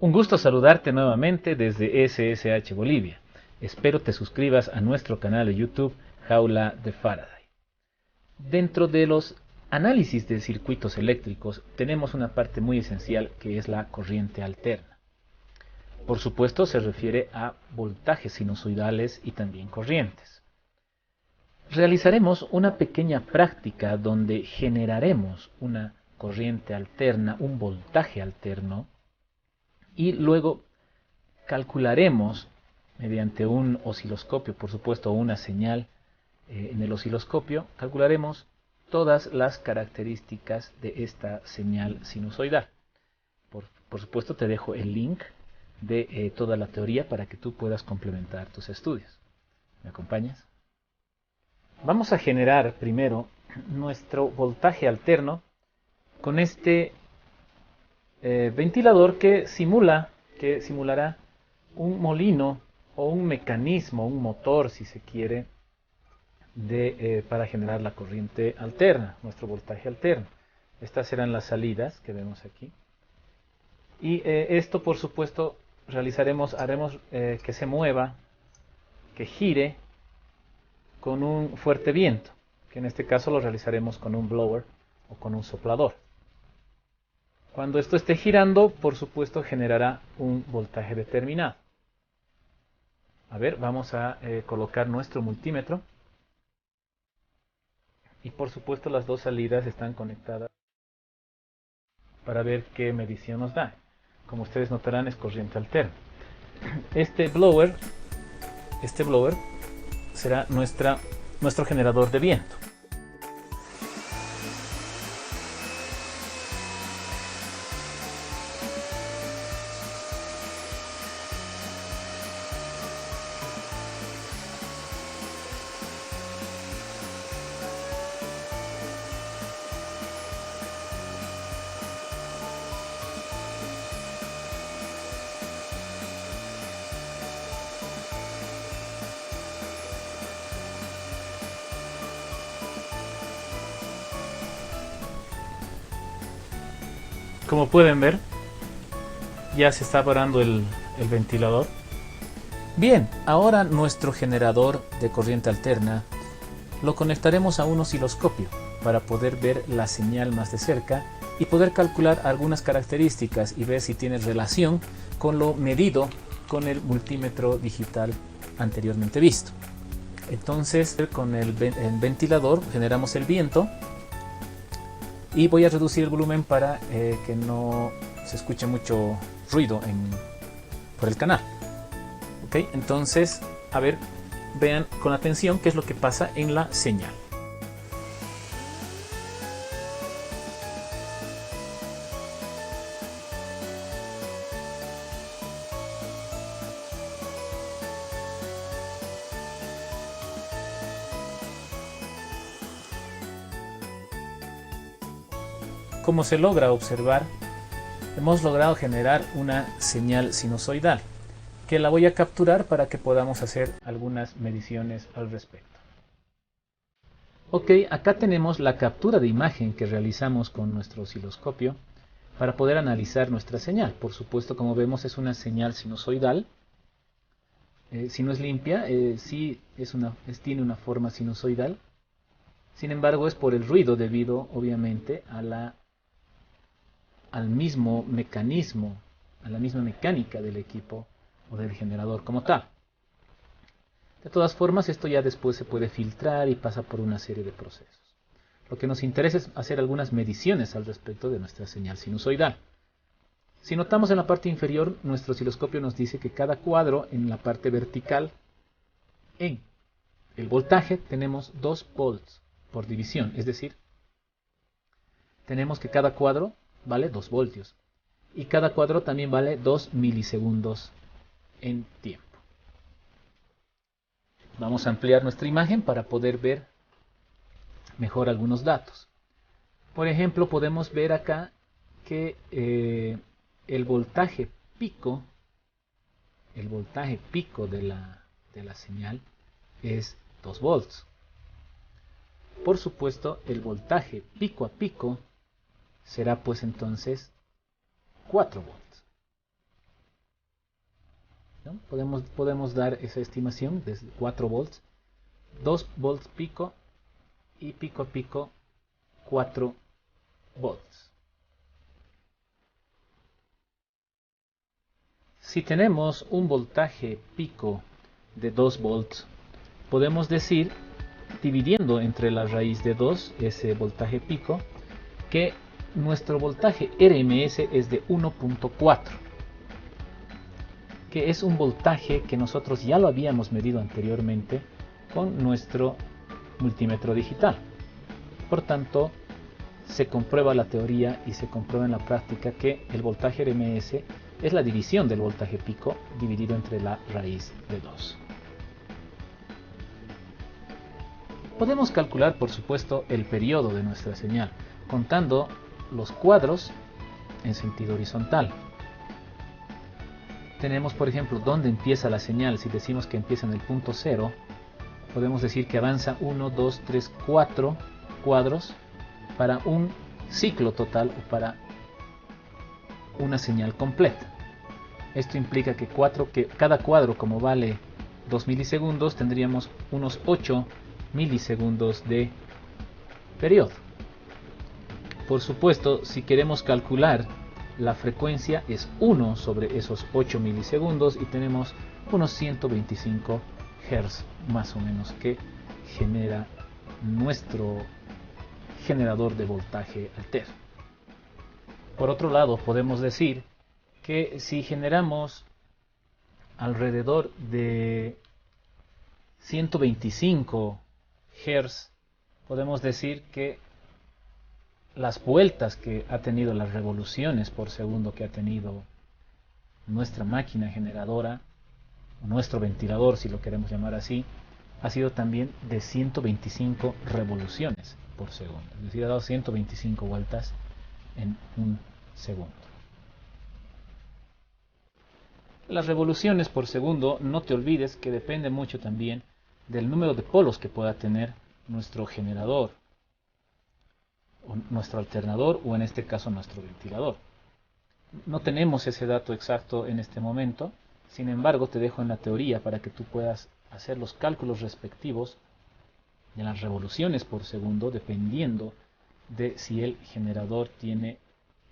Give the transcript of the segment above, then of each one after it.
Un gusto saludarte nuevamente desde SSH Bolivia. Espero te suscribas a nuestro canal de YouTube Jaula de Faraday. Dentro de los análisis de circuitos eléctricos tenemos una parte muy esencial que es la corriente alterna. Por supuesto se refiere a voltajes sinusoidales y también corrientes. Realizaremos una pequeña práctica donde generaremos una corriente alterna, un voltaje alterno, y luego calcularemos mediante un osciloscopio, por supuesto, una señal en el osciloscopio, calcularemos todas las características de esta señal sinusoidal. Por supuesto, te dejo el link de toda la teoría para que tú puedas complementar tus estudios. ¿Me acompañas? Vamos a generar primero nuestro voltaje alterno con este ventilador que simulará un molino o un mecanismo, un motor si se quiere, para generar la corriente alterna, nuestro voltaje alterno. Estas serán las salidas que vemos aquí. Y esto por supuesto haremos que se mueva, que gire con un fuerte viento, que en este caso lo realizaremos con un blower o con un soplador. Cuando esto esté girando, por supuesto generará un voltaje determinado. A ver, vamos a colocar nuestro multímetro. Y por supuesto las dos salidas están conectadas para ver qué medición nos da. Como ustedes notarán, es corriente alterna. Este blower será nuestro generador de viento. Como pueden ver, ya se está parando el ventilador. Bien, ahora nuestro generador de corriente alterna lo conectaremos a un osciloscopio para poder ver la señal más de cerca y poder calcular algunas características y ver si tiene relación con lo medido con el multímetro digital anteriormente visto. Entonces, con el ventilador generamos el viento. Y voy a reducir el volumen para que no se escuche mucho ruido por el canal. ¿Ok? Entonces, a ver, vean con atención qué es lo que pasa en la señal. Como se logra observar, hemos logrado generar una señal sinusoidal, que la voy a capturar para que podamos hacer algunas mediciones al respecto. Ok, acá tenemos la captura de imagen que realizamos con nuestro osciloscopio para poder analizar nuestra señal. Por supuesto, como vemos, es una señal sinusoidal. Si no es limpia, sí tiene una forma sinusoidal. Sin embargo, es por el ruido debido, obviamente, al mismo mecanismo, a la misma mecánica del equipo o del generador como tal. De todas formas, esto ya después se puede filtrar y pasa por una serie de procesos. Lo que nos interesa es hacer algunas mediciones al respecto de nuestra señal sinusoidal. Si notamos en la parte inferior, nuestro osciloscopio nos dice que cada cuadro en la parte vertical, en el voltaje, tenemos 2 volts por división, es decir, tenemos que cada cuadro vale 2 voltios y cada cuadro también vale 2 milisegundos en tiempo. Vamos a ampliar nuestra imagen para poder ver mejor algunos datos. Por ejemplo, podemos ver acá que el voltaje pico de la señal es 2 volts. Por supuesto, el voltaje pico a pico será pues entonces 4 volts. ¿no? Podemos dar esa estimación de 4 volts, 2 volts pico y pico a pico 4 volts. Si tenemos un voltaje pico de 2 volts, podemos decir, dividiendo entre la raíz de 2 ese voltaje pico, que nuestro voltaje RMS es de 1.4, que es un voltaje que nosotros ya lo habíamos medido anteriormente con nuestro multímetro digital. Por tanto, se comprueba la teoría y se comprueba en la práctica que el voltaje RMS es la división del voltaje pico dividido entre la raíz de 2. Podemos calcular, por supuesto, el periodo de nuestra señal, contando los cuadros en sentido horizontal. Tenemos, por ejemplo, dónde empieza la señal. Si decimos que empieza en el punto 0, podemos decir que avanza 1, 2, 3, 4 cuadros para un ciclo total o para una señal completa. Esto implica que cada cuadro, como vale 2 milisegundos, tendríamos unos 8 milisegundos de periodo. Por supuesto, si queremos calcular la frecuencia, es 1 sobre esos 8 milisegundos y tenemos unos 125 Hz más o menos que genera nuestro generador de voltaje alterno. Por otro lado, podemos decir que si generamos alrededor de 125 Hz, podemos decir que las vueltas que ha tenido, las revoluciones por segundo que ha tenido nuestra máquina generadora, o nuestro ventilador, si lo queremos llamar así, ha sido también de 125 revoluciones por segundo. Es decir, ha dado 125 vueltas en un segundo. Las revoluciones por segundo, no te olvides que depende mucho también del número de polos que pueda tener nuestro generador, o nuestro alternador, o en este caso nuestro ventilador. No tenemos ese dato exacto en este momento, sin embargo te dejo en la teoría para que tú puedas hacer los cálculos respectivos de las revoluciones por segundo dependiendo de si el generador tiene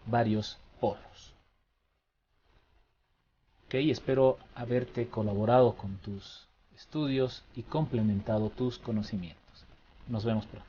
varios polos. Ok, espero haberte colaborado con tus estudios y complementado tus conocimientos. Nos vemos pronto.